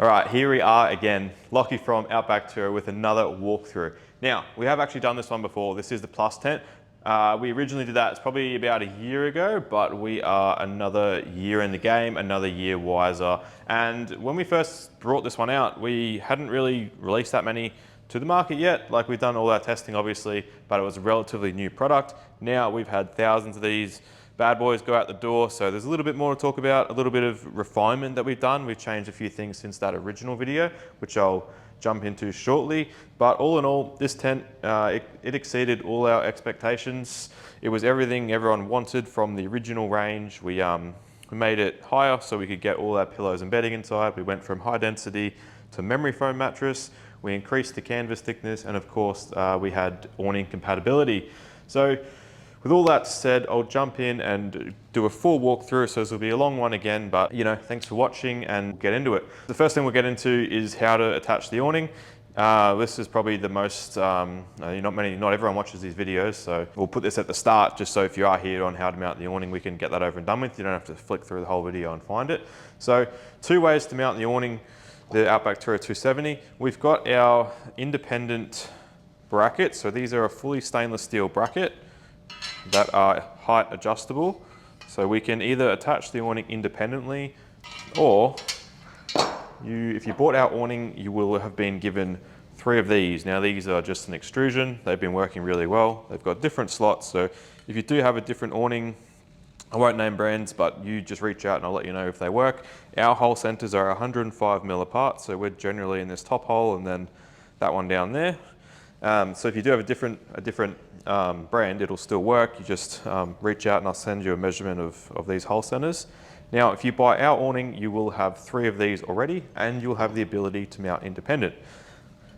All right, here we are again, Lockie from Outback Tour with another walkthrough. Now, we have actually done this one before. This is the Plus tent. We originally did that, it's probably about a year ago, but we are another year in the game, another year wiser. And when we first brought this one out, we hadn't really released that many to the market yet. Like, we've done all our testing obviously, but it was a relatively new product. Now we've had thousands of these bad boys go out the door, so there's a little bit more to talk about, a little bit of refinement that we've done. We've changed a few things since that original video, which I'll jump into shortly. But all in all, this tent, it exceeded all our expectations. It was everything everyone wanted from the original range. We made it higher so we could get all our pillows and bedding inside. We went from high density to memory foam mattress. We increased the canvas thickness, and of course, we had awning compatibility. So with all that said, I'll jump in and do a full walkthrough, so this will be a long one again, but you know, thanks for watching and get into it. The first thing we'll get into is how to attach the awning. This is probably the most, not everyone watches these videos, so we'll put this at the start just so if you are here on how to mount the awning, we can get that over and done with. You don't have to flick through the whole video and find it. So 2 ways to mount the awning, the Outback Tour 270. We've got our independent brackets. So these are a fully stainless steel bracket that are height adjustable. So we can either attach the awning independently, or if you bought our awning, you will have been given 3 of these. Now these are just an extrusion. They've been working really well. They've got different slots. So if you do have a different awning, I won't name brands, but you just reach out and I'll let you know if they work. Our hole centers are 105 mil apart. So we're generally in this top hole and then that one down there. So if you do have a different brand, it'll still work. You just reach out and I'll send you a measurement of these hole centers. Now, if you buy our awning, you will have 3 of these already, and you'll have the ability to mount independent.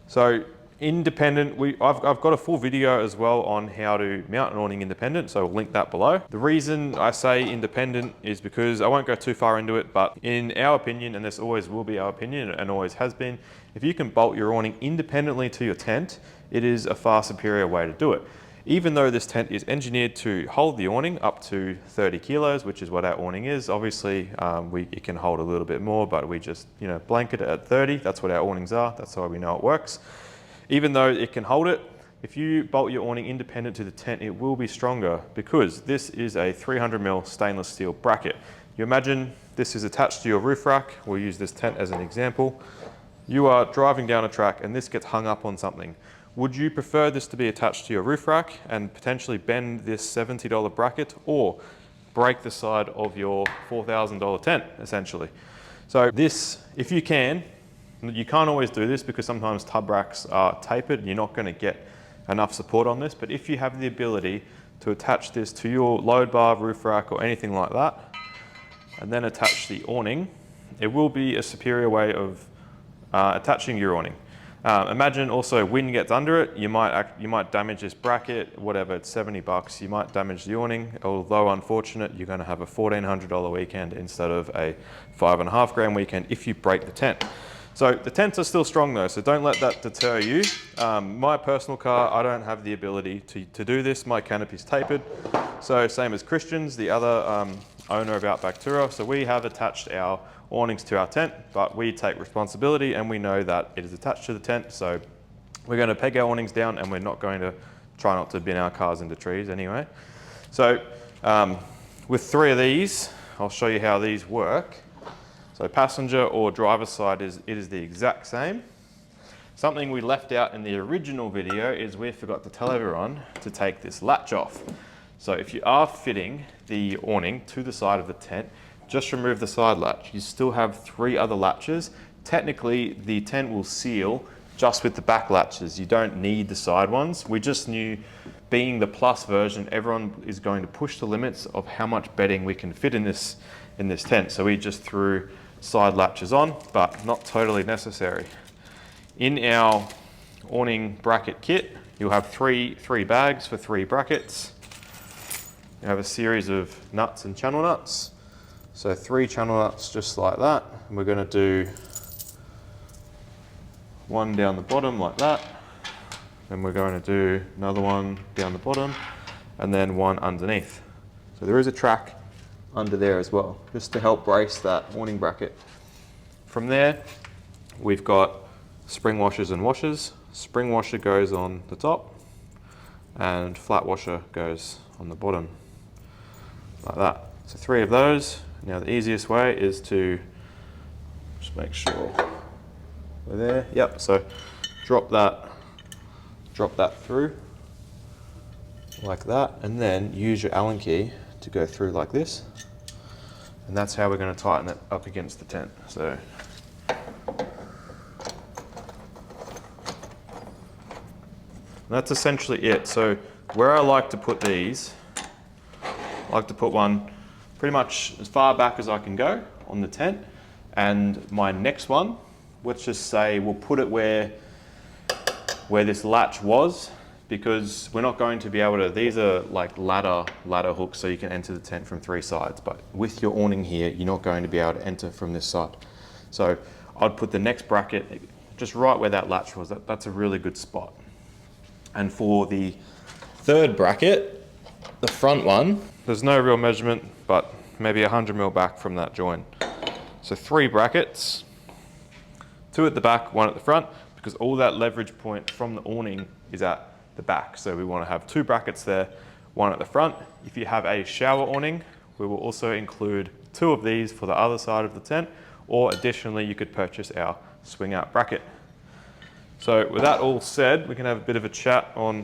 So independent, I've got a full video as well on how to mount an awning independent, so I'll link that below. The reason I say independent is because I won't go too far into it, but in our opinion, and this always will be our opinion and always has been, if you can bolt your awning independently to your tent, it is a far superior way to do it. Even though this tent is engineered to hold the awning up to 30 kilos, which is what our awning is. Obviously, it can hold a little bit more, but we just blanket it at 30. That's what our awnings are. That's why we know it works. Even though it can hold it, if you bolt your awning independent to the tent, it will be stronger because this is a 300 mil stainless steel bracket. You imagine this is attached to your roof rack. We'll use this tent as an example. You are driving down a track and this gets hung up on something. Would you prefer this to be attached to your roof rack and potentially bend this $70 bracket, or break the side of your $4,000 tent, essentially? So this, if you can't always do this because sometimes tub racks are tapered and you're not going to get enough support on this, but if you have the ability to attach this to your load bar, roof rack, or anything like that, and then attach the awning, it will be a superior way of attaching your awning. Imagine also wind gets under it, you might damage this bracket, whatever, it's 70 bucks, you might damage the awning, although unfortunate, you're going to have a $1,400 weekend instead of a $5.5 grand weekend if you break the tent. So the tents are still strong though, so don't let that deter you. My personal car, I don't have the ability to do this, my canopy's tapered. So same as Christian's, the other owner of Outback Tour. So we have attached our awnings to our tent, but we take responsibility and we know that it is attached to the tent. So we're going to peg our awnings down and we're not going to try not to bin our cars into trees anyway. So with 3 of these, I'll show you how these work. So passenger or driver's side, it is the exact same. Something we left out in the original video is we forgot to tell everyone to take this latch off. So if you are fitting the awning to the side of the tent, just remove the side latch. You still have 3 other latches. Technically, the tent will seal just with the back latches. You don't need the side ones. We just knew, being the Plus version, everyone is going to push the limits of how much bedding we can fit in this tent. So we just threw side latches on, but not totally necessary. In our awning bracket kit, you'll have three bags for 3 brackets. You have a series of nuts and channel nuts. So 3 channel nuts just like that. And we're going to do 1 down the bottom like that. Then we're going to do another one down the bottom and then 1 underneath. So there is a track under there as well, just to help brace that awning bracket. From there, we've got spring washers and washers. Spring washer goes on the top and flat washer goes on the bottom, like that. So 3 of those. Now the easiest way is to just make sure we're there. Yep, so drop that through like that, and then use your Allen key to go through like this. And that's how we're going to tighten it up against the tent. So that's essentially it. So where I like to put these, I like to put one pretty much as far back as I can go on the tent. And my next one, let's just say we'll put it where this latch was, because we're not going to be able to, these are like ladder hooks, so you can enter the tent from 3 sides. But with your awning here, you're not going to be able to enter from this side. So I'd put the next bracket just right where that latch was. That's a really good spot. And for the 3rd bracket, the front one, there's no real measurement, but maybe 100 mil back from that join. So 3 brackets, 2 at the back, 1 at the front, because all that leverage point from the awning is at the back. So we want to have 2 brackets there, 1 at the front. If you have a shower awning, we will also include 2 of these for the other side of the tent, or additionally, you could purchase our swing out bracket. So with that all said, we can have a bit of a chat on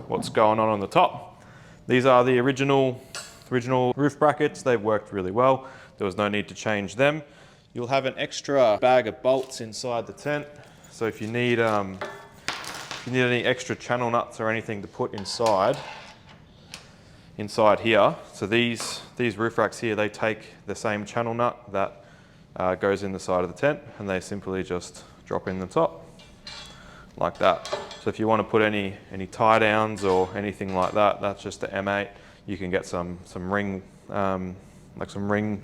what's going on the top. These are the original roof brackets. They've worked really well. There was no need to change them. You'll have an extra bag of bolts inside the tent. So if you need any extra channel nuts or anything to put inside here, so these roof racks here, they take the same channel nut that goes in the side of the tent, and they simply just drop in the top like that. So if you want to put any tie downs or anything like that, that's just the M8. You can get some ring, like some ring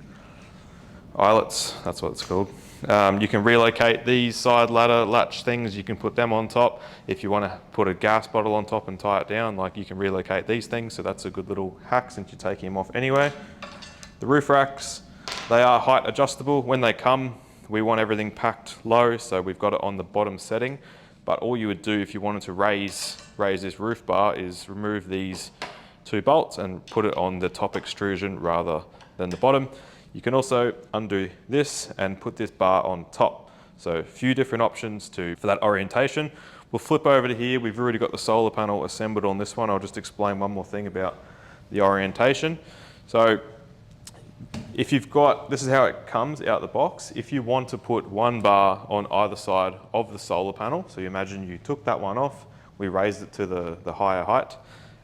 eyelets, that's what it's called. You can relocate these side ladder latch things, you can put them on top. If you want to put a gas bottle on top and tie it down, like, you can relocate these things, so that's a good little hack since you're taking them off anyway. The roof racks, they are height adjustable. When they come, we want everything packed low, so we've got it on the bottom setting. But all you would do if you wanted to raise this roof bar is remove these 2 bolts and put it on the top extrusion rather than the bottom. You can also undo this and put this bar on top. So a few different options for that orientation. We'll flip over to here. We've already got the solar panel assembled on this one. I'll just explain one more thing about the orientation. So if you've got, this is how it comes out the box. If you want to put 1 bar on either side of the solar panel, so you imagine you took that one off, we raised it to the higher height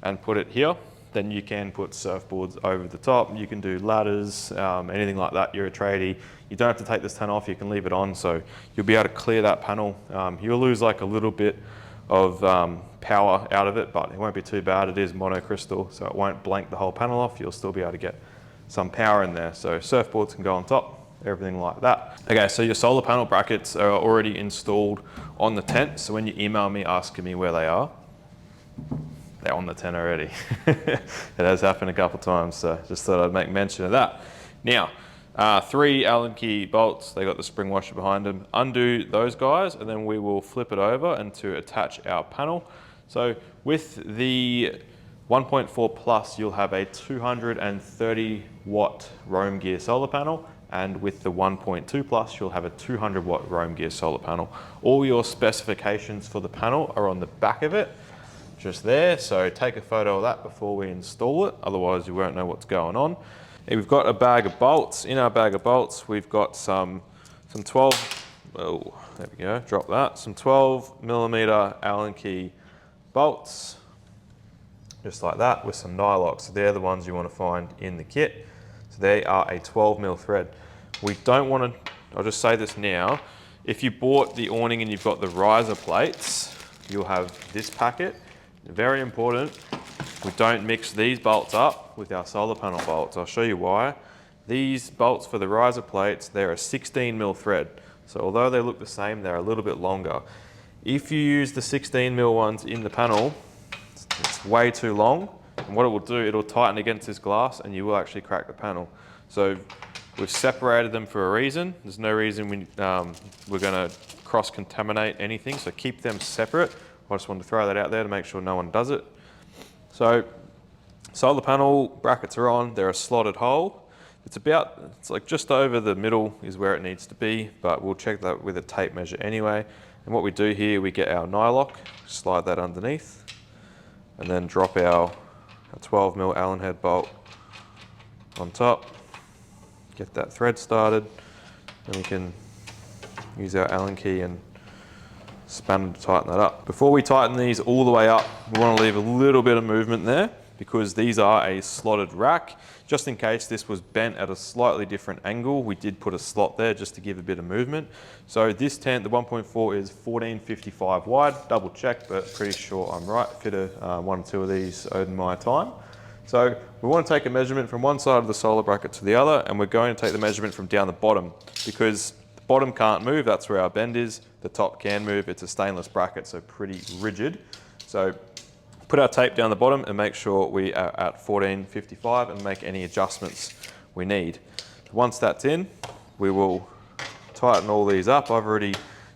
and put it here, then you can put surfboards over the top. You can do ladders, anything like that. You're a tradie. You don't have to take this tent off, you can leave it on, so you'll be able to clear that panel. You'll lose like a little bit of power out of it, but it won't be too bad. It is monocrystal, so it won't blank the whole panel off. You'll still be able to get some power in there. So surfboards can go on top, everything like that. Okay, so your solar panel brackets are already installed on the tent. So when you email me asking me where they are, they're on the tent already. It has happened a couple of times, so just thought I'd make mention of that. Now, 3 Allen key bolts, they got the spring washer behind them. Undo those guys, and then we will flip it over and to attach our panel. So with the 1.4 Plus, you'll have a 230 watt Roam Gear solar panel, and with the 1.2 Plus, you'll have a 200 watt Roam Gear solar panel. All your specifications for the panel are on the back of it, just there. So take a photo of that before we install it, otherwise you won't know what's going on. And we've got a bag of bolts. In our bag of bolts, we've got some 12, oh, there we go, drop that. Some 12mm Allen key bolts, just like that, with some nylocks. So they're the ones you want to find in the kit. So they are a 12mm thread. We don't want to, I'll just say this now, if you bought the awning and you've got the riser plates, you'll have this packet. Very important, we don't mix these bolts up with our solar panel bolts. I'll show you why. These bolts for the riser plates, they're a 16mm thread. So although they look the same, they're a little bit longer. If you use the 16mm ones in the panel, it's way too long. And what it will do, it'll tighten against this glass and you will actually crack the panel. So We've separated them for a reason. There's no reason we're gonna cross-contaminate anything, so keep them separate. I just wanted to throw that out there to make sure no one does it. So, solar panel brackets are on, they're a slotted hole. It's like just over the middle is where it needs to be, but we'll check that with a tape measure anyway. And what we do here, we get our nylock, slide that underneath, and then drop our 12mm Allen head bolt on top. Get that thread started, and we can use our Allen key and spanner to tighten that up. Before we tighten these all the way up, we want to leave a little bit of movement there because these are a slotted rack. Just in case this was bent at a slightly different angle, we did put a slot there just to give a bit of movement. So this tent, the 1.4 is 1455 wide, double check, but pretty sure I'm right. Fit one or two of these in my time. So we want to take a measurement from one side of the solar bracket to the other, and we're going to take the measurement from down the bottom because the bottom can't move, that's where our bend is. The top can move, it's a stainless bracket, so pretty rigid. So put our tape down the bottom and make sure we are at 1455 and make any adjustments we need. Once that's in, we will tighten all these up. I've already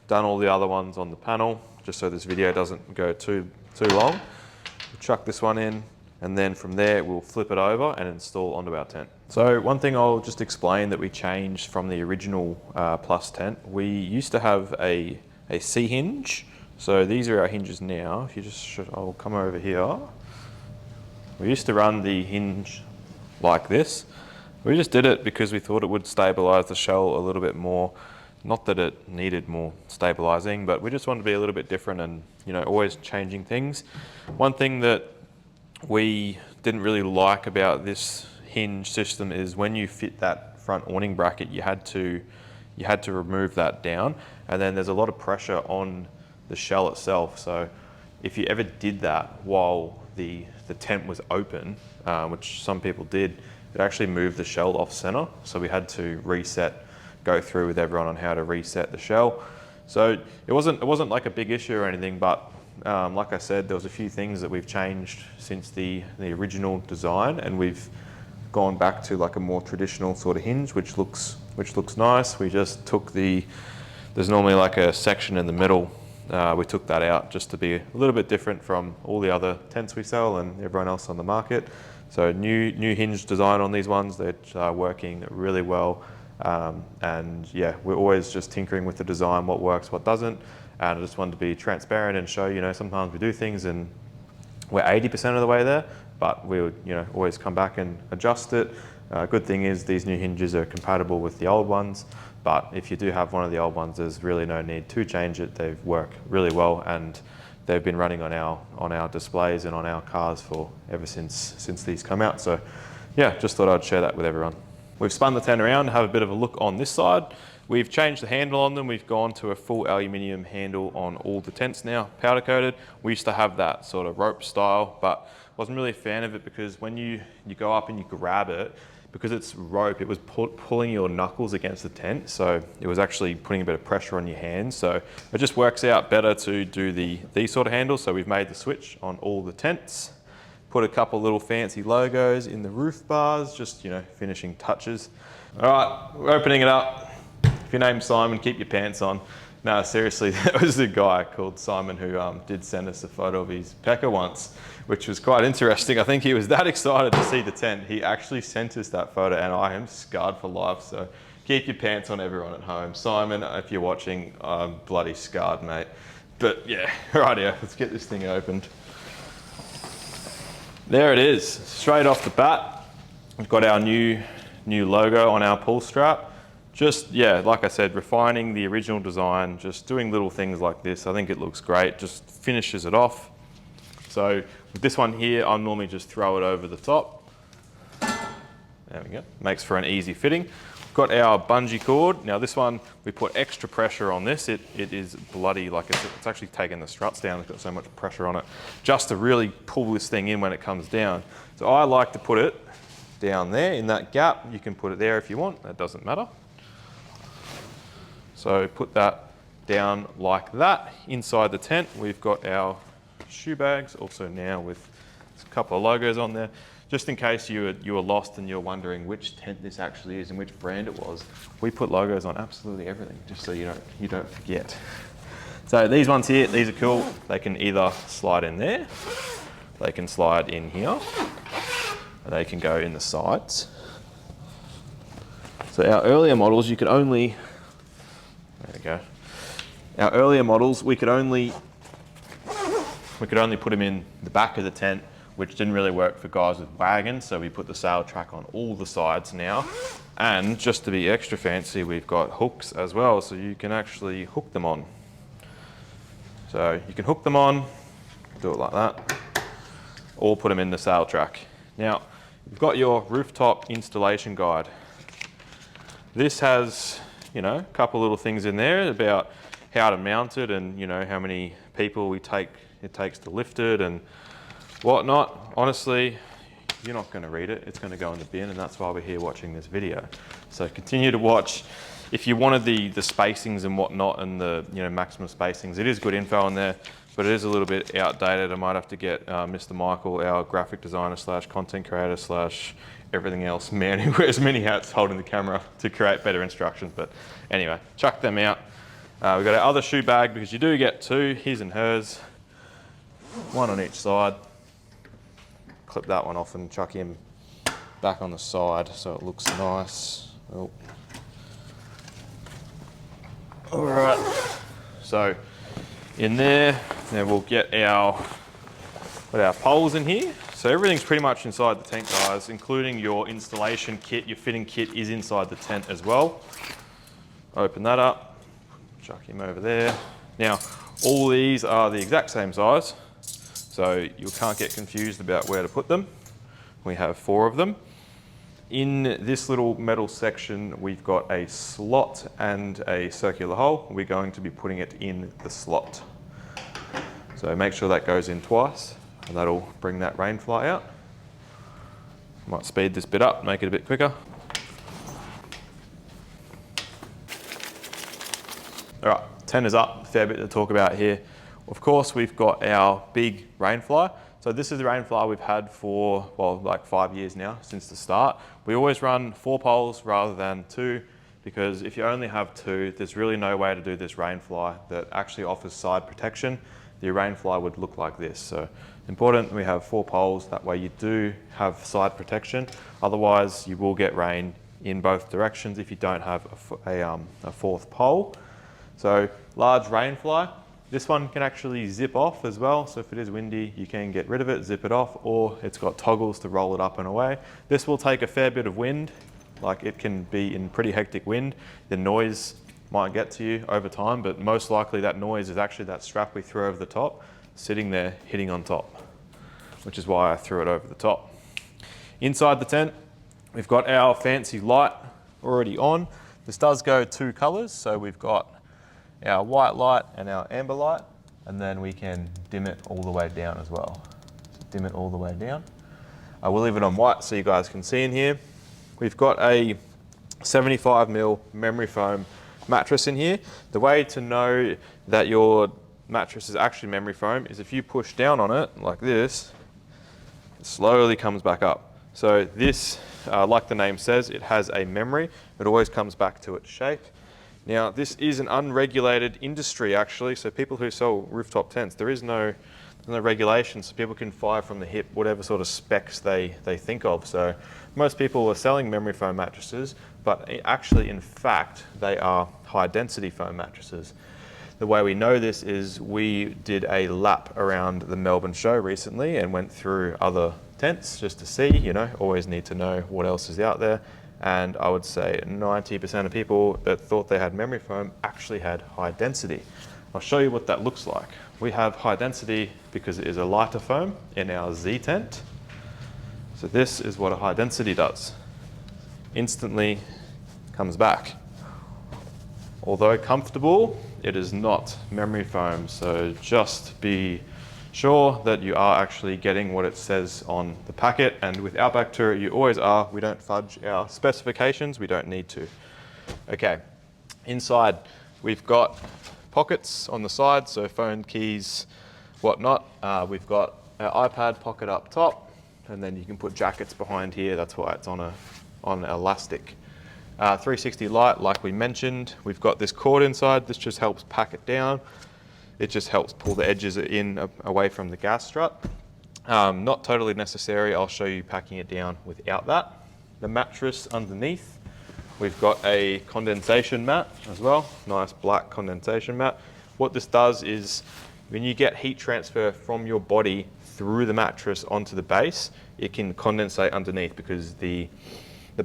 done all the other ones on the panel, just so this video doesn't go too long. We'll chuck this one in, and then from there we'll flip it over and install onto our tent. So one thing I'll just explain that we changed from the original Plus tent, we used to have a C hinge. So these are our hinges now. If you just I'll come over here. We used to run the hinge like this. We just did it because we thought it would stabilize the shell a little bit more. Not that it needed more stabilizing, but we just wanted to be a little bit different and, you know, always changing things. One thing that we didn't really like about this hinge system is when you fit that front awning bracket, you had to remove that down, and then there's a lot of pressure on the shell itself. So if you ever did that while the tent was open, which some people did, it actually moved the shell off center. So we had to go through with everyone on how to reset the shell. So it wasn't like a big issue or anything, but like I said, there was a few things that we've changed since the original design, and we've gone back to like a more traditional sort of hinge, which looks nice. We just took there's normally like a section in the middle. We took that out just to be a little bit different from all the other tents we sell and everyone else on the market. So new hinge design on these ones, they're working really well. And yeah, we're always just tinkering with the design, what works, what doesn't. And I just wanted to be transparent and show, you know, sometimes we do things and we're 80% of the way there, but we would, you know, always come back and adjust it. Good thing is these new hinges are compatible with the old ones, but if you do have one of the old ones, there's really no need to change it. They work really well, and they've been running on our displays and on our cars for ever since these come out. So yeah, just thought I'd share that with everyone. We've spun the tent around to have a bit of a look on this side. We've changed the handle on them. We've gone to a full aluminium handle on all the tents now, powder coated. We used to have that sort of rope style, but wasn't really a fan of it because when you go up and you grab it, because it's rope, it was pulling your knuckles against the tent. So it was actually putting a bit of pressure on your hands. So it just works out better to do these sort of handles. So we've made the switch on all the tents. Put a couple little fancy logos in the roof bars, just, you know, finishing touches. All right, we're opening it up. If your name's Simon, keep your pants on. No, seriously, there was a guy called Simon who did send us a photo of his pecker once, which was quite interesting. I think he was that excited to see the tent. He actually sent us that photo, and I am scarred for life. So keep your pants on, everyone at home. Simon, if you're watching, I'm bloody scarred, mate. But yeah, right here, let's get this thing opened. There it is, straight off the bat. We've got our new logo on our pull strap. Just, yeah, like I said, refining the original design, just doing little things like this. I think it looks great, just finishes it off. So with this one here, I'll normally just throw it over the top. There we go, makes for an easy fitting. We've got our bungee cord. Now this one, we put extra pressure on this. It is bloody, like it's actually taking the struts down. It's got so much pressure on it, just to really pull this thing in when it comes down. So I like to put it down there in that gap. You can put it there if you want, that doesn't matter. So put that down like that. Inside the tent, we've got our shoe bags, also now with a couple of logos on there. just in case you were lost and you're wondering which tent this actually is and which brand it was, we put logos on absolutely everything, just so you don't forget. So these ones here, these are cool. They can either slide in there, they can slide in here, or they can go in the sides. So our earlier models, you could only, there we go. Our earlier models, we could only put them in the back of the tent, which didn't really work for guys with wagons, so we put the sail track on all the sides now. And just to be extra fancy, we've got hooks as well, so you can actually hook them on. So you can hook them on, do it like that, or put them in the sail track. Now, you've got your rooftop installation guide. This has, a couple little things in there about how to mount it and, how many people it takes to lift it and whatnot. Honestly, you're not going to read it. It's going to go in the bin, and that's why we're here watching this video. So continue to watch. If you wanted the spacings and whatnot and the maximum spacings, it is good info on there, but it is a little bit outdated. I might have to get Mr. Michael, our graphic designer / content creator / everything else, man who wears many hats holding the camera, to create better instructions. But anyway, chuck them out. We've got our other shoe bag, because you do get two, his and hers, one on each side. Clip that one off and chuck him back on the side so it looks nice. Oh. All right, so in there, then we'll get our poles in here. So everything's pretty much inside the tent, guys, including your installation kit. Your fitting kit is inside the tent as well. Open that up, chuck him over there. Now, all these are the exact same size, so you can't get confused about where to put them. We have 4 of them. In this little metal section, we've got a slot and a circular hole. We're going to be putting it in the slot. So make sure that goes in twice, and that'll bring that Rainfly out. Might speed this bit up, make it a bit quicker. All right, tent is up, fair bit to talk about here. Of course, we've got our big Rainfly. So this is the Rainfly we've had for, like 5 years now, since the start. We always run 4 poles rather than 2, because if you only have 2, there's really no way to do this Rainfly that actually offers side protection. The Rainfly would look like this. So important we have 4 poles, that way you do have side protection. Otherwise, you will get rain in both directions if you don't have a 4th pole. So large Rainfly. This one can actually zip off as well, so if it is windy, you can get rid of it, zip it off, or it's got toggles to roll it up and away. This will take a fair bit of wind, like it can be in pretty hectic wind. The noise might get to you over time, but most likely that noise is actually that strap we threw over the top, sitting there hitting on top, which is why I threw it over the top. Inside the tent, we've got our fancy light already on. This does go 2 colors, so we've got our white light and our amber light, and then we can dim it all the way down as well. So dim it all the way down. I will leave it on white so you guys can see in here. We've got a 75mm memory foam mattress in here. The way to know that your mattress is actually memory foam is if you push down on it like this, it slowly comes back up. So this, like the name says, it has a memory. It always comes back to its shape. Now, this is an unregulated industry, actually, so people who sell rooftop tents, there's no regulations, so people can fire from the hip whatever sort of specs they think of. So most people are selling memory foam mattresses, but actually, in fact, they are high-density foam mattresses. The way we know this is we did a lap around the Melbourne show recently and went through other tents just to see, always need to know what else is out there. And I would say 90% of people that thought they had memory foam actually had high density. I'll show you what that looks like. We have high density because it is a lighter foam in our Z tent. So this is what a high density does. Instantly comes back. Although comfortable, it is not memory foam. So just be sure that you are actually getting what it says on the packet, and with Outback Tour you always are. We don't fudge our specifications, we don't need to. Okay, inside we've got pockets on the side, so phone, keys, whatnot. We've got our iPad pocket up top, and then you can put jackets behind here. That's why it's on elastic. 360 light, like we mentioned. We've got this cord inside. This just helps pack it down. It just helps pull the edges in away from the gas strut. Not totally necessary. I'll show you packing it down without that. The mattress underneath, we've got a condensation mat as well. Nice black condensation mat. What this does is when you get heat transfer from your body through the mattress onto the base, it can condensate underneath because the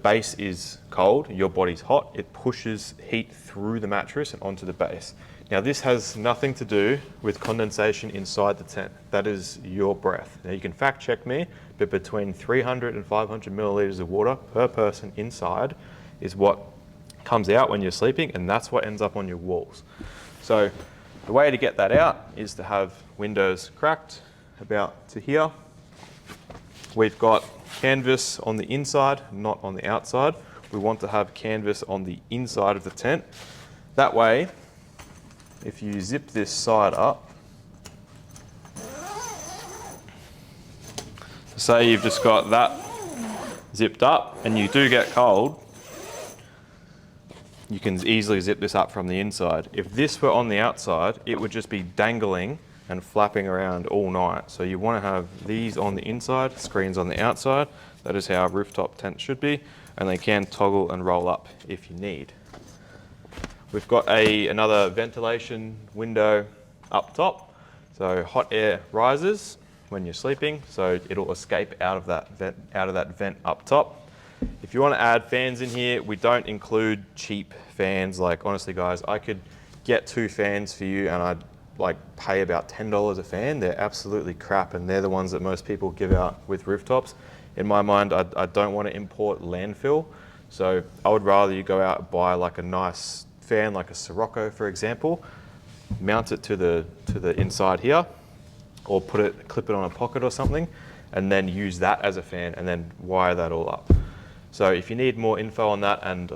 base is cold, your body's hot. It pushes heat through the mattress and onto the base. Now this has nothing to do with condensation inside the tent. That is your breath. Now you can fact check me, but between 300 and 500 milliliters of water per person inside is what comes out when you're sleeping, and that's what ends up on your walls. So the way to get that out is to have windows cracked about to here. We've got canvas on the inside, not on the outside. We want to have canvas on the inside of the tent. That way, if you zip this side up, say you've just got that zipped up and you do get cold, you can easily zip this up from the inside. If this were on the outside, it would just be dangling and flapping around all night. So you want to have these on the inside, screens on the outside. That is how a rooftop tent should be, and they can toggle and roll up if you need. We've got another ventilation window up top. So hot air rises when you're sleeping, so it'll escape out of that vent up top. If you want to add fans in here, we don't include cheap fans. Like honestly guys, I could get 2 fans for you and I'd like pay about $10 a fan. They're absolutely crap, and they're the ones that most people give out with rooftops. In my mind, I don't want to import landfill. So I would rather you go out and buy like a nice fan, like a Sirocco for example, mount it to the inside here, or clip it on a pocket or something, and then use that as a fan and then wire that all up. So if you need more info on that and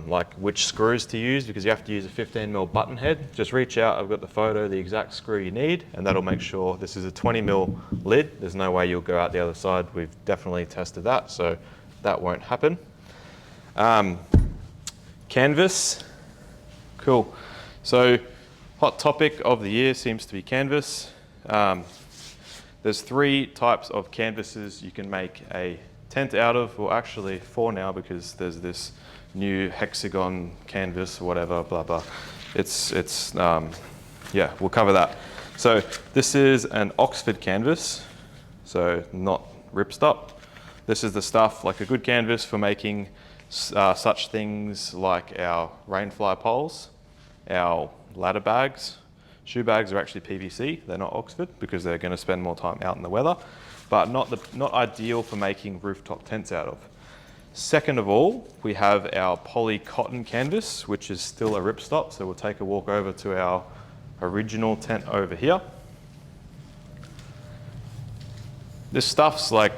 like which screws to use, because you have to use a 15mm button head, just reach out. I've got the photo, the exact screw you need, and that'll make sure this is a 20mm lid. There's no way you'll go out the other side. We've definitely tested that, so that won't happen. Canvas, cool. So hot topic of the year seems to be canvas. There's 3 types of canvases you can make a tent out of, or actually 4 now because there's this new hexagon canvas or whatever, blah blah. Yeah, we'll cover that. So this is an Oxford canvas, so not ripstop. This is the stuff, like a good canvas for making such things like our Rainfly poles, our ladder bags. Shoe bags are actually PVC, they're not Oxford because they're going to spend more time out in the weather, but not ideal for making rooftop tents out of. Second of all, we have our poly cotton canvas, which is still a ripstop, so we'll take a walk over to our original tent over here. This stuff's like,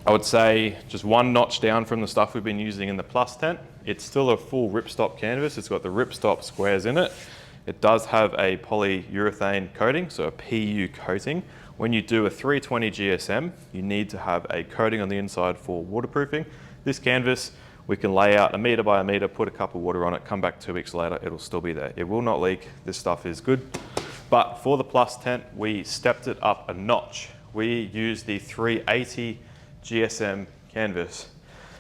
I would say, just 1 notch down from the stuff we've been using in the Plus tent. It's still a full ripstop canvas. It's got the ripstop squares in it. It does have a polyurethane coating, so a PU coating. When you do a 320 GSM, you need to have a coating on the inside for waterproofing. This canvas, we can lay out 1 meter by 1 meter, put a cup of water on it, come back 2 weeks later, it'll still be there. It will not leak. This stuff is good. But for the Plus tent, we stepped it up a notch. We used the 380 GSM canvas.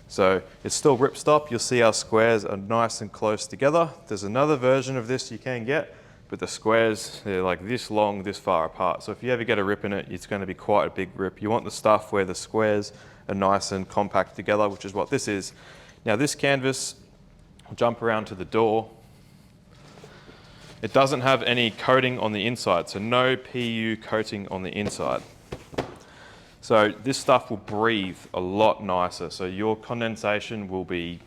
So it's still ripstop. You'll see our squares are nice and close together. There's another version of this you can get, but the squares, they're like this long, this far apart. So if you ever get a rip in it, it's going to be quite a big rip. You want the stuff where the squares are nice and compact together, which is what this is. Now this canvas, I'll jump around to the door. It doesn't have any coating on the inside, so no PU coating on the inside. So this stuff will breathe a lot nicer. So your condensation will be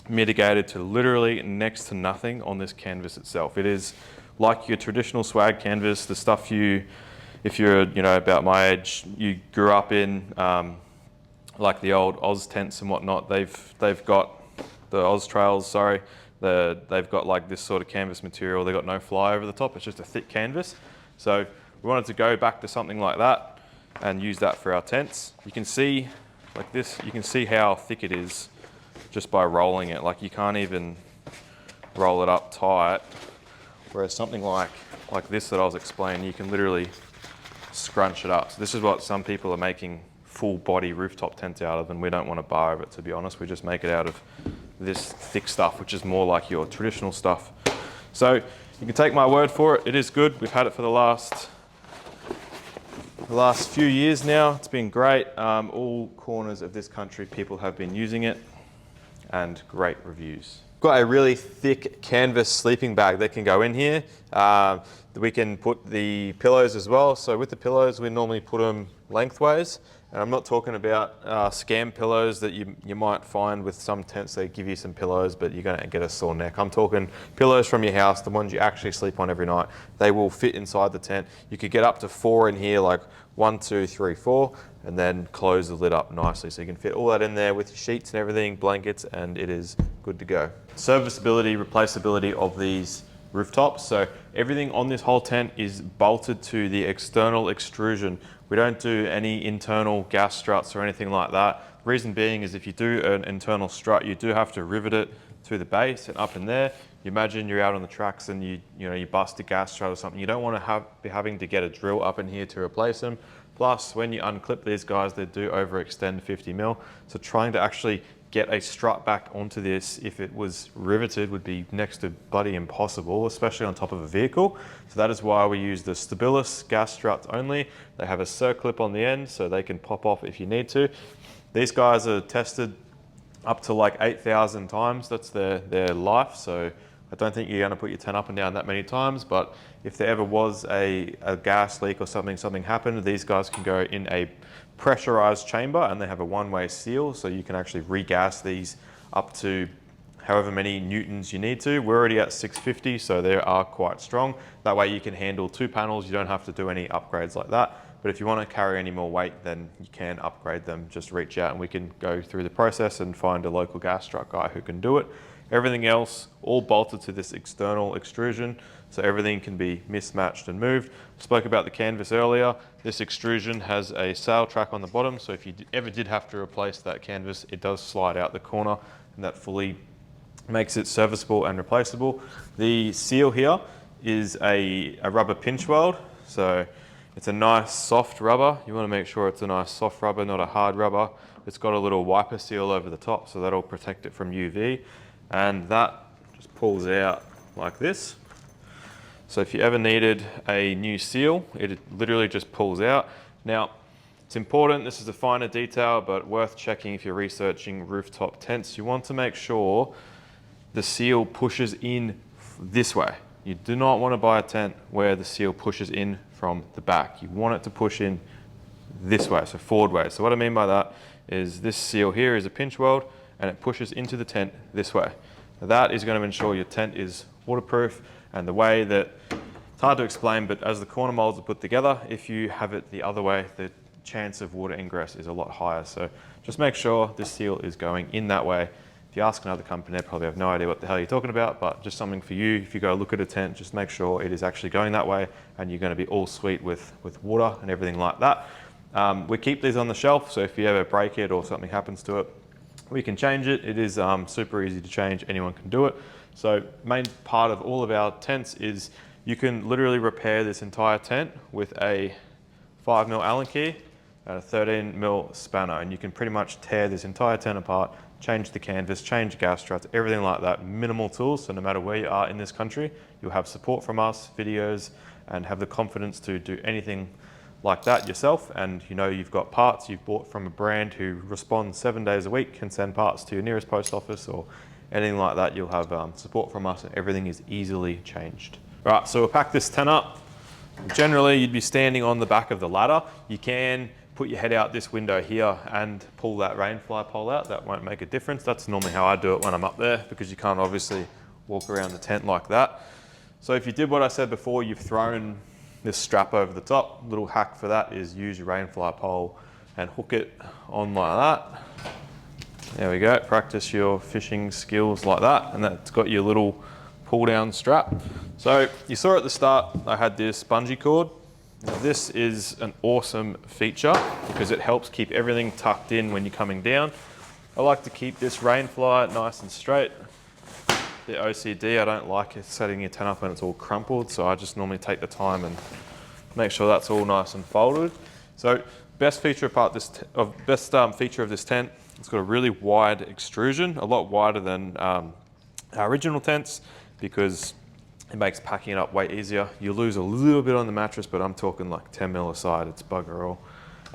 mitigated to literally next to nothing on this canvas itself. It is like your traditional swag canvas, the stuff if you're about my age, you grew up in, like the old Oz tents and whatnot. They've got the Oz trails, sorry. They've got like this sort of canvas material. They've got no fly over the top. It's just a thick canvas. So we wanted to go back to something like that. and use that for our tents. You can see, like this, you can see how thick it is just by rolling it. Like you can't even roll it up tight. Whereas something like this that I was explaining, you can literally scrunch it up. So this is what some people are making full body rooftop tents out of, and we don't want a bar of it, to be honest. We just make it out of this thick stuff, which is more like your traditional stuff. So you can take my word for it. It is good. We've had it for the last few years now. It's been great. All corners of this country, people have been using it, and great reviews. Got a really thick canvas sleeping bag that can go in here. We can put the pillows as well. So with the pillows, we normally put them lengthways. And I'm not talking about scam pillows that you might find with some tents. They give you some pillows, but you're gonna get a sore neck. I'm talking pillows from your house, the ones you actually sleep on every night. They will fit inside the tent. You could get up to 4 in here, like 1, 2, 3, 4, and then close the lid up nicely. So you can fit all that in there with your sheets and everything, blankets, and it is good to go. Serviceability, replaceability of these rooftops. So everything on this whole tent is bolted to the external extrusion. We don't do any internal gas struts or anything like that. Reason being is if you do an internal strut, you do have to rivet it to the base and up in there. You imagine you're out on the tracks and you bust a gas strut or something. You don't want to be having to get a drill up in here to replace them. Plus, when you unclip these guys, they do overextend 50 mil. So trying to actually get a strut back onto this, if it was riveted, would be next to bloody impossible, especially on top of a vehicle. So that is why we use the Stabilis gas struts only. They have a circlip on the end, so they can pop off if you need to. These guys are tested up to like 8,000 times. That's their life. So I don't think you're going to put your tent up and down that many times, but if there ever was a gas leak or something happened, these guys can go in a pressurized chamber and they have a one-way seal, so you can actually regas these up to however many newtons you need to. We're already at 650, so they are quite strong. That way you can handle 2 panels. You don't have to do any upgrades like that. But if you want to carry any more weight, then you can upgrade them. Just reach out and we can go through the process and find a local gas strut guy who can do it. Everything else, all bolted to this external extrusion, so everything can be mismatched and moved. Spoke about the canvas earlier. This extrusion has a sail track on the bottom, so if you ever did have to replace that canvas, it does slide out the corner, and that fully makes it serviceable and replaceable. The seal here is a rubber pinch weld, so it's a nice soft rubber. You want to make sure it's a nice soft rubber, not a hard rubber. It's got a little wiper seal over the top, so that'll protect it from UV. And that just pulls out like this. So if you ever needed a new seal, it literally just pulls out. Now, it's important, this is a finer detail, but worth checking if you're researching rooftop tents. You want to make sure the seal pushes in this way. You do not want to buy a tent where the seal pushes in from the back. You want it to push in this way, so forward way. So what I mean by that is this seal here is a pinch weld, and it pushes into the tent this way. Now that is going to ensure your tent is waterproof, and the way that, it's hard to explain, but as the corner molds are put together, if you have it the other way, the chance of water ingress is a lot higher. So just make sure this seal is going in that way. If you ask another company, they probably have no idea what the hell you're talking about, but just something for you. If you go look at a tent, just make sure it is actually going that way, and you're going to be all sweet with water and everything like that. We keep these on the shelf, so if you ever break it or something happens to it, we can change it. It is super easy to change. Anyone can do it. So main part of all of our tents is you can literally repair this entire tent with a 5mm Allen key and a 13mm spanner, and you can pretty much tear this entire tent apart, change the canvas, change gas struts, everything like that. Minimal tools, so no matter where you are in this country, you'll have support from us, videos, and have the confidence to do anything like that yourself. And you know you've got parts you've bought from a brand who responds 7 days a week, can send parts to your nearest post office or anything like that. You'll have support from us, and everything is easily changed. All right, so we'll pack this tent up. Generally, you'd be standing on the back of the ladder. You can put your head out this window here and pull that Rainfly pole out. That won't make a difference. That's normally how I do it when I'm up there, because you can't obviously walk around the tent like that. So if you did what I said before, you've thrown this strap over the top. Little hack for that is use your Rainfly pole and hook it on like that. There we go. Practice your fishing skills like that, and that's got your little pull down strap. So you saw at the start I had this bungee cord. Now, this is an awesome feature because it helps keep everything tucked in when you're coming down. I like to keep this Rainfly nice and straight. The OCD, I don't like it setting your tent up when it's all crumpled, so I just normally take the time and make sure that's all nice and folded. So best feature of this tent, it's got a really wide extrusion, a lot wider than our original tents, because it makes packing it up way easier. You lose a little bit on the mattress, but I'm talking like 10 mil aside, it's bugger all.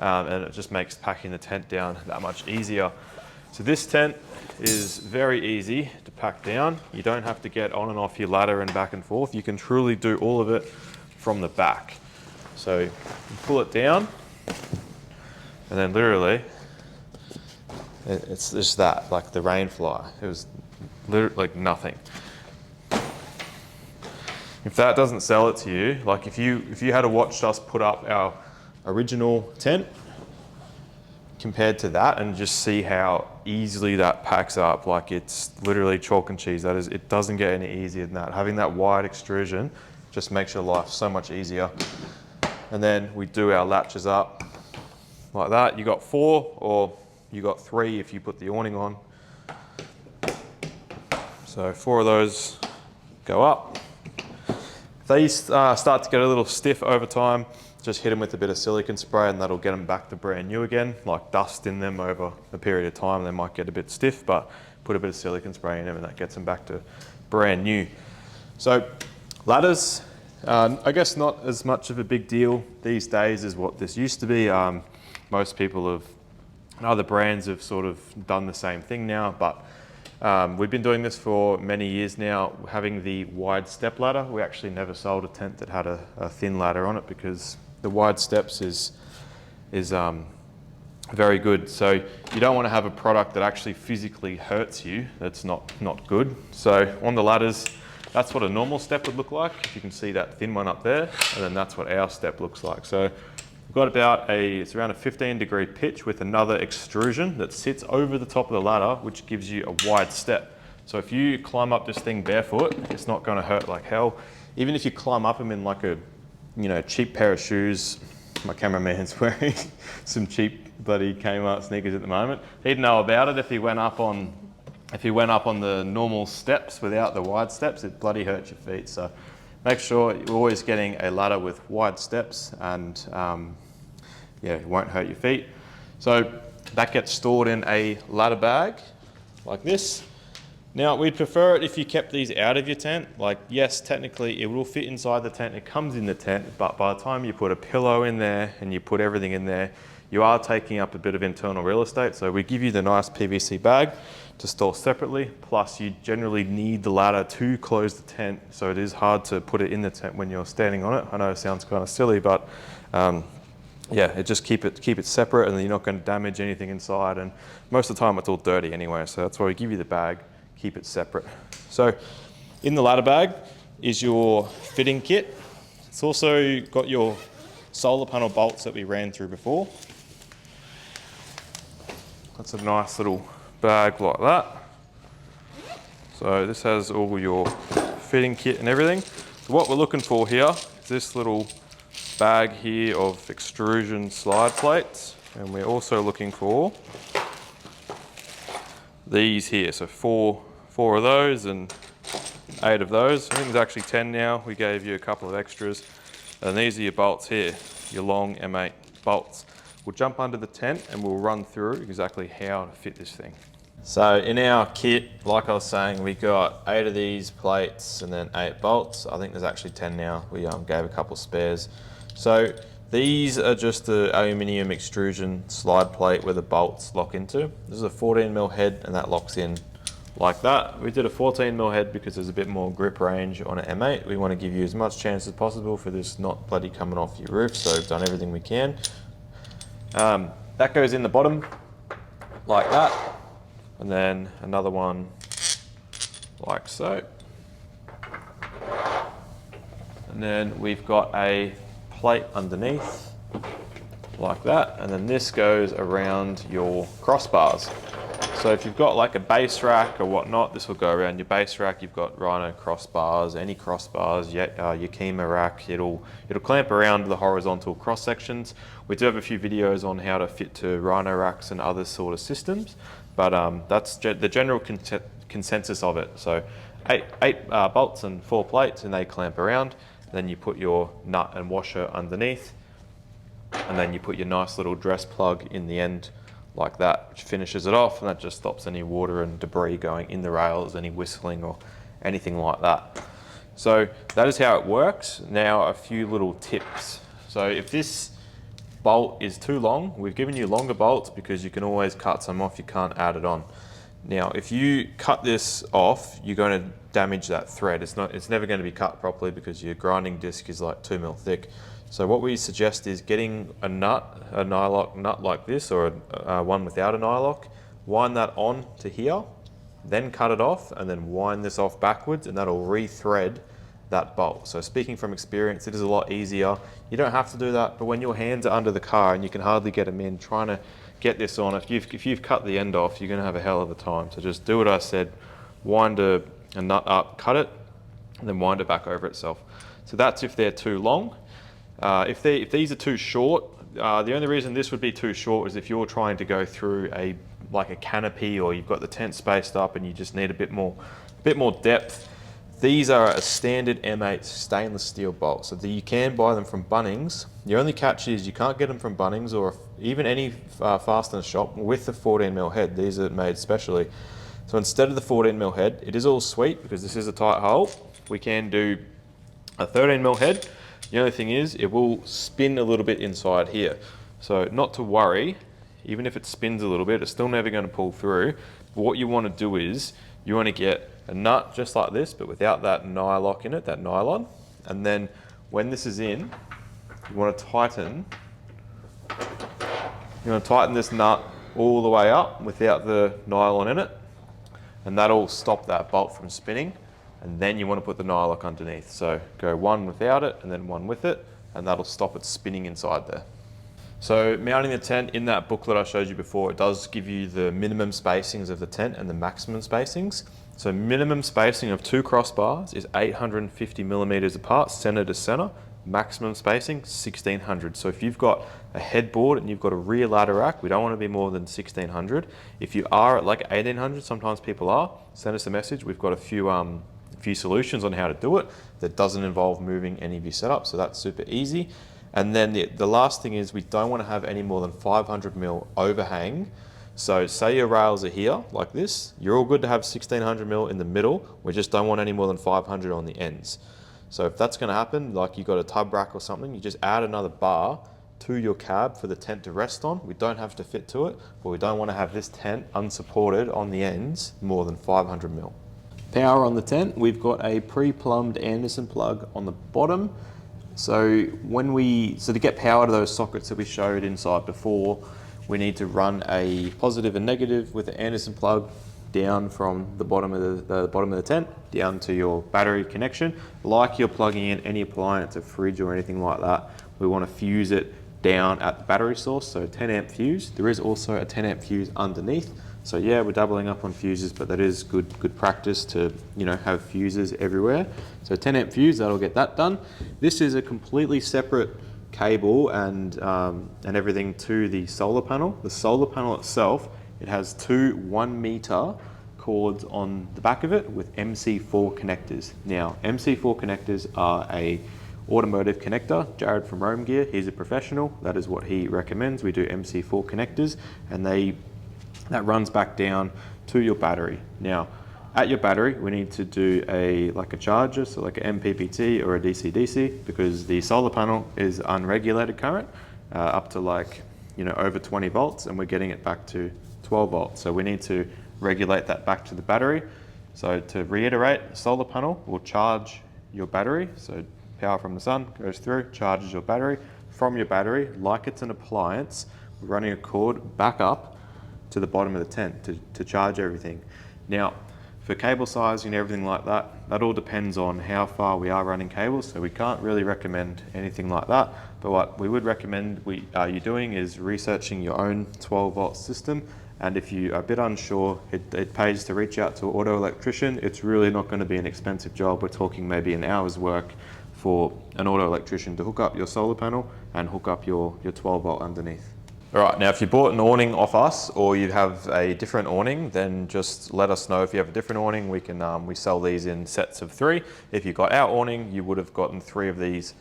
And it just makes packing the tent down that much easier. So this tent is very easy to pack down. You don't have to get on and off your ladder and back and forth. You can truly do all of it from the back. So you pull it down, and then literally, it's just that, like the Rainfly. It was literally like nothing. If that doesn't sell it to you, like if you had to watch us put up our original tent compared to that and just see how easily that packs up, like it's literally chalk and cheese. That is, it doesn't get any easier than that. Having that wide extrusion just makes your life so much easier. And then we do our latches up like that. You got 4 or you got 3 if you put the awning on. So 4 of those go up. If they start to get a little stiff over time, just hit them with a bit of silicone spray and that'll get them back to brand new again. Like dust in them over a period of time, they might get a bit stiff, but put a bit of silicone spray in them and that gets them back to brand new. So ladders, I guess not as much of a big deal these days as what this used to be. Most people have, other brands have sort of done the same thing now, but we've been doing this for many years now, having the wide step ladder. We actually never sold a tent that had a thin ladder on it because the wide steps is very good. So you don't want to have a product that actually physically hurts you. That's not good. So on the ladders, that's what a normal step would look like. If you can see that thin one up there, and then that's what our step looks like. So we've got it's around a 15-degree pitch with another extrusion that sits over the top of the ladder, which gives you a wide step. So if you climb up this thing barefoot, it's not going to hurt like hell. Even if you climb up them in like a cheap pair of shoes, my cameraman's wearing some cheap bloody Kmart sneakers at the moment. He'd know about it if he went up on the normal steps without the wide steps. It bloody hurts your feet. So make sure you're always getting a ladder with wide steps, and yeah, it won't hurt your feet. So that gets stored in a ladder bag like this. Now, we'd prefer it if you kept these out of your tent. Like, yes, technically it will fit inside the tent, it comes in the tent, but by the time you put a pillow in there and you put everything in there, you are taking up a bit of internal real estate. So we give you the nice PVC bag to store separately, plus you generally need the ladder to close the tent, so it is hard to put it in the tent when you're standing on it. I know it sounds kind of silly, but yeah, just keep it separate, and then you're not going to damage anything inside, and most of the time it's all dirty anyway, so that's why we give you the bag, keep it separate. So in the ladder bag is your fitting kit. It's also got your solar panel bolts that we ran through before. That's a nice little bag like that. So this has all your fitting kit and everything. So what we're looking for here is this little bag here of extrusion slide plates, and we're also looking for these here. So four of those and 8 of those. I think there's actually 10 now. We gave you a couple of extras. And these are your bolts here, your long M8 bolts. We'll jump under the tent and we'll run through exactly how to fit this thing. So in our kit, like I was saying, we got 8 of these plates and then 8 bolts. I think there's actually 10 now. We gave a couple spares. So these are just the aluminium extrusion slide plate where the bolts lock into. This is a 14mm head and that locks in like that. We did a 14mm head because there's a bit more grip range on an M8. We want to give you as much chance as possible for this not bloody coming off your roof, so we've done everything we can. That goes in the bottom like that, and then another one like so. And then we've got a plate underneath like that, and then this goes around your crossbars. So if you've got like a base rack or whatnot, this will go around your base rack. You've got Rhino crossbars, any crossbars, your Yakima rack, it'll clamp around the horizontal cross sections. We do have a few videos on how to fit to Rhino racks and other sort of systems, but that's the general consensus of it. So eight bolts and 4 plates, and they clamp around. Then you put your nut and washer underneath, and then you put your nice little dress plug in the end like that, which finishes it off, and that just stops any water and debris going in the rails, any whistling or anything like that. So that is how it works. Now a few little tips. So if this bolt is too long, we've given you longer bolts because you can always cut some off, you can't add it on. Now if you cut this off, you're going to damage that thread. It's never going to be cut properly because your grinding disc is like 2 mil thick. So what we suggest is getting a nylock nut like this, or one without a nylock, wind that on to here, then cut it off, and then wind this off backwards, and that'll re-thread that bolt. So speaking from experience, it is a lot easier. You don't have to do that, but when your hands are under the car and you can hardly get them in, trying to get this on, if you've cut the end off, you're going to have a hell of a time. So just do what I said, wind a nut up, cut it, and then wind it back over itself. So that's if they're too long. If these are too short, the only reason this would be too short is if you're trying to go through like a canopy, or you've got the tent spaced up and you just need a bit more depth. These are a standard M8 stainless steel bolt, so that you can buy them from Bunnings. The only catch is you can't get them from Bunnings or even any fastener shop with the 14mm head. These are made specially. So instead of the 14mm head, it is all sweet because this is a tight hole. We can do a 13mm head. The only thing is, it will spin a little bit inside here. So not to worry, even if it spins a little bit, it's still never going to pull through. But what you want to do is, you want to get a nut just like this, but without that nylock in it, that nylon. And then when this is in, you want to tighten this nut all the way up without the nylon in it. And that'll stop that bolt from spinning. And then you want to put the nylock underneath. So go one without it and then one with it, and that'll stop it spinning inside there. So mounting the tent, in that booklet I showed you before, it does give you the minimum spacings of the tent and the maximum spacings. So minimum spacing of 2 crossbars is 850 millimeters apart, center to center. Maximum spacing, 1600. So if you've got a headboard and you've got a rear ladder rack, we don't want to be more than 1600. If you are at like 1800, sometimes people are, send us a message. We've got a few solutions on how to do it that doesn't involve moving any of your setup, so that's super easy. And then the last thing is, we don't want to have any more than 500mm overhang. So say your rails are here like this, you're all good to have 1600mm in the middle, we just don't want any more than 500 on the ends. So if that's going to happen, like you got a tub rack or something, you just add another bar to your cab for the tent to rest on. We don't have to fit to it, but we don't want to have this tent unsupported on the ends more than 500mm. Power on the tent, we've got a pre-plumbed Anderson plug on the bottom. So to get power to those sockets that we showed inside before, we need to run a positive and negative with the Anderson plug down from the bottom of the tent down to your battery connection. Like you're plugging in any appliance, a fridge or anything like that, we want to fuse it down at the battery source, so 10 amp fuse. There is also a 10 amp fuse underneath. So yeah, we're doubling up on fuses, but that is good practice to, have fuses everywhere. So 10 amp fuse, that'll get that done. This is a completely separate cable and everything to the solar panel. The solar panel itself, it has 2 1-meter cords on the back of it with MC4 connectors. Now, MC4 connectors are a automotive connector. Jared from Roam Gear, he's a professional. That is what he recommends. We do MC4 connectors, and that runs back down to your battery. Now, at your battery, we need to do a charger, so like an MPPT or a DC-DC, because the solar panel is unregulated current, up to over 20 volts, and we're getting it back to 12 volts. So we need to regulate that back to the battery. So to reiterate, the solar panel will charge your battery. So power from the sun goes through, charges your battery. From your battery, like it's an appliance, we're running a cord back up to the bottom of the tent to charge everything. Now, for cable sizing and everything like that, that all depends on how far we are running cables, so we can't really recommend anything like that. But what we would recommend you doing is researching your own 12 volt system And if you are a bit unsure, it pays to reach out to an auto electrician. It's really not going to be an expensive job. We're talking maybe an hour's work for an auto electrician to hook up your solar panel and hook up your 12 volt underneath. All right, now if you bought an awning off us or you have a different awning, then just let us know. If you have a different awning, we sell these in sets of 3. If you got our awning, you would have gotten 3 of these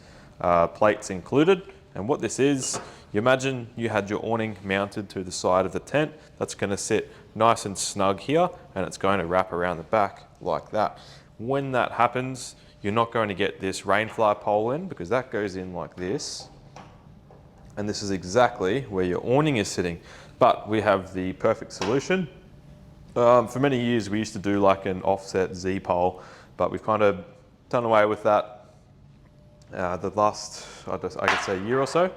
plates included. And what this is, you imagine you had your awning mounted to the side of the tent. That's going to sit nice and snug here, and it's going to wrap around the back like that. When that happens, you're not going to get this Rainfly pole in, because that goes in like this. And this is exactly where your awning is sitting. But we have the perfect solution. For many years, we used to do like an offset Z pole, but we've kind of done away with that the last, I could say, year or so.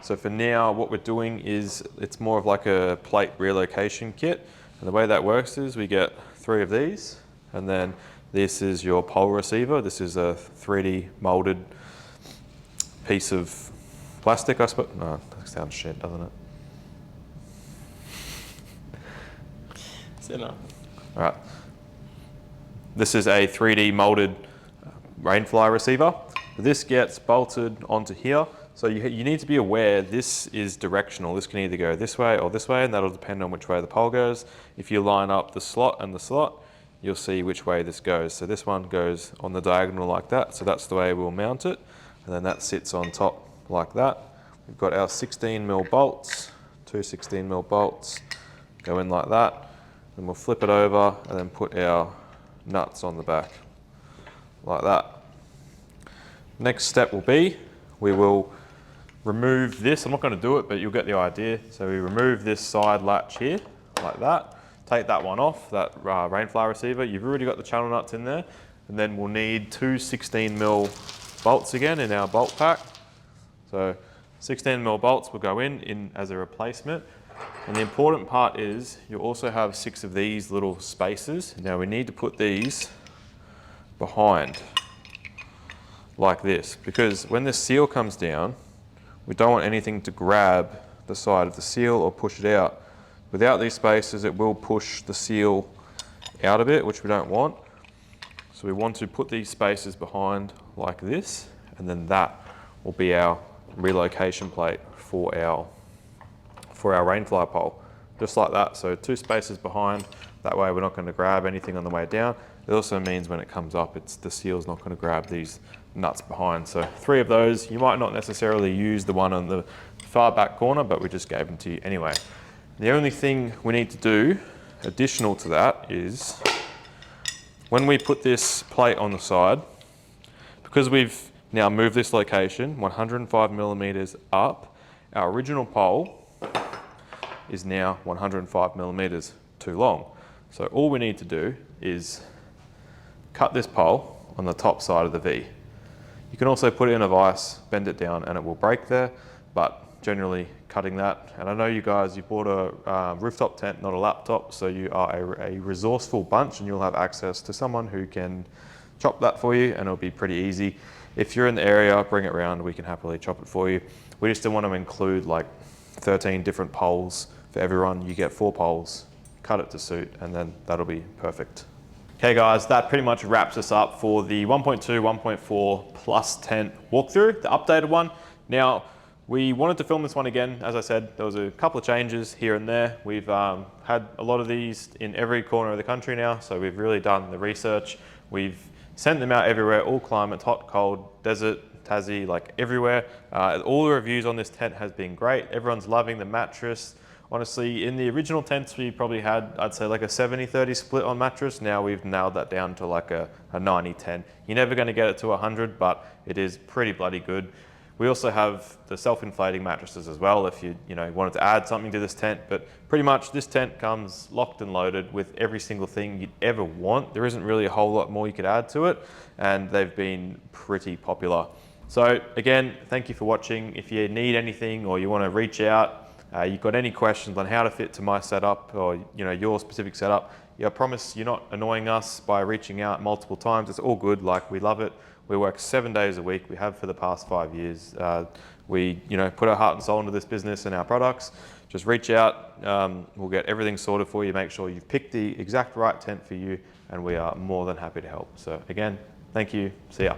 So for now, what we're doing is it's more of like a plate relocation kit. And the way that works is we get 3 of these, and then this is your pole receiver. This is a 3D molded piece of plastic, I suppose. No, that sounds shit, doesn't it? No. All right. This is a 3D molded Rainfly receiver. This gets bolted onto here. So you need to be aware this is directional. This can either go this way or this way, and that'll depend on which way the pole goes. If you line up the slot and the slot, you'll see which way this goes. So this one goes on the diagonal like that. So that's the way we'll mount it. And then that sits on top like that. We've got our 16mm bolts, 2 16mm bolts, go in like that. Then we'll flip it over and then put our nuts on the back, like that. Next step will be, we will remove this. I'm not going to do it, but you'll get the idea. So we remove this side latch here, like that. Take that one off, that Rainfly receiver. You've already got the channel nuts in there. And then we'll need 2 16mm bolts again in our bolt pack. So 16mm bolts will go in as a replacement. And the important part is you'll also have 6 of these little spaces. Now we need to put these behind like this, because when the seal comes down, we don't want anything to grab the side of the seal or push it out. Without these spaces, it will push the seal out a bit, which we don't want. So we want to put these spaces behind like this, and then that will be our relocation plate for our Rainfly pole, just like that. So 2 spaces behind, that way we're not going to grab anything on the way down. It also means when it comes up, the seal's not going to grab these nuts behind. So 3 of those. You might not necessarily use the one on the far back corner, but we just gave them to you anyway. The only thing we need to do additional to that is when we put this plate on the side, because we've now moved this location 105mm up, our original pole is now 105mm too long. So all we need to do is cut this pole on the top side of the V. You can also put it in a vise, bend it down, and it will break there, but generally cutting that. And I know you guys, you bought a rooftop tent, not a laptop, so you are a resourceful bunch, and you'll have access to someone who can chop that for you, and it'll be pretty easy. If you're in the area, bring it around, we can happily chop it for you. We just didn't want to include like 13 different poles for everyone. You get 4 poles, cut it to suit, and then that'll be perfect. Okay guys, that pretty much wraps us up for the 1.2, 1.4 plus tent walkthrough, the updated one. Now, we wanted to film this one again. As I said, there was a couple of changes here and there. We've had a lot of these in every corner of the country now, so we've really done the research. We've sent them out everywhere, all climates, hot, cold, desert, Tassie, like everywhere. All the reviews on this tent has been great. Everyone's loving the mattress. Honestly, in the original tents, we probably had, I'd say like a 70-30 split on mattress. Now we've nailed that down to like a 90-10. You're never gonna get it to 100, but it is pretty bloody good. We also have the self-inflating mattresses as well if you wanted to add something to this tent, but pretty much this tent comes locked and loaded with every single thing you'd ever want. There isn't really a whole lot more you could add to it, and they've been pretty popular. So again, thank you for watching. If you need anything or you wanna reach out, you've got any questions on how to fit to my setup or your specific setup, I promise you're not annoying us by reaching out multiple times. It's all good, like we love it. We work 7 days a week. We have for the past 5 years. We put our heart and soul into this business and our products. Just reach out. We'll get everything sorted for you. Make sure you've picked the exact right tent for you, and we are more than happy to help. So again, thank you. See ya.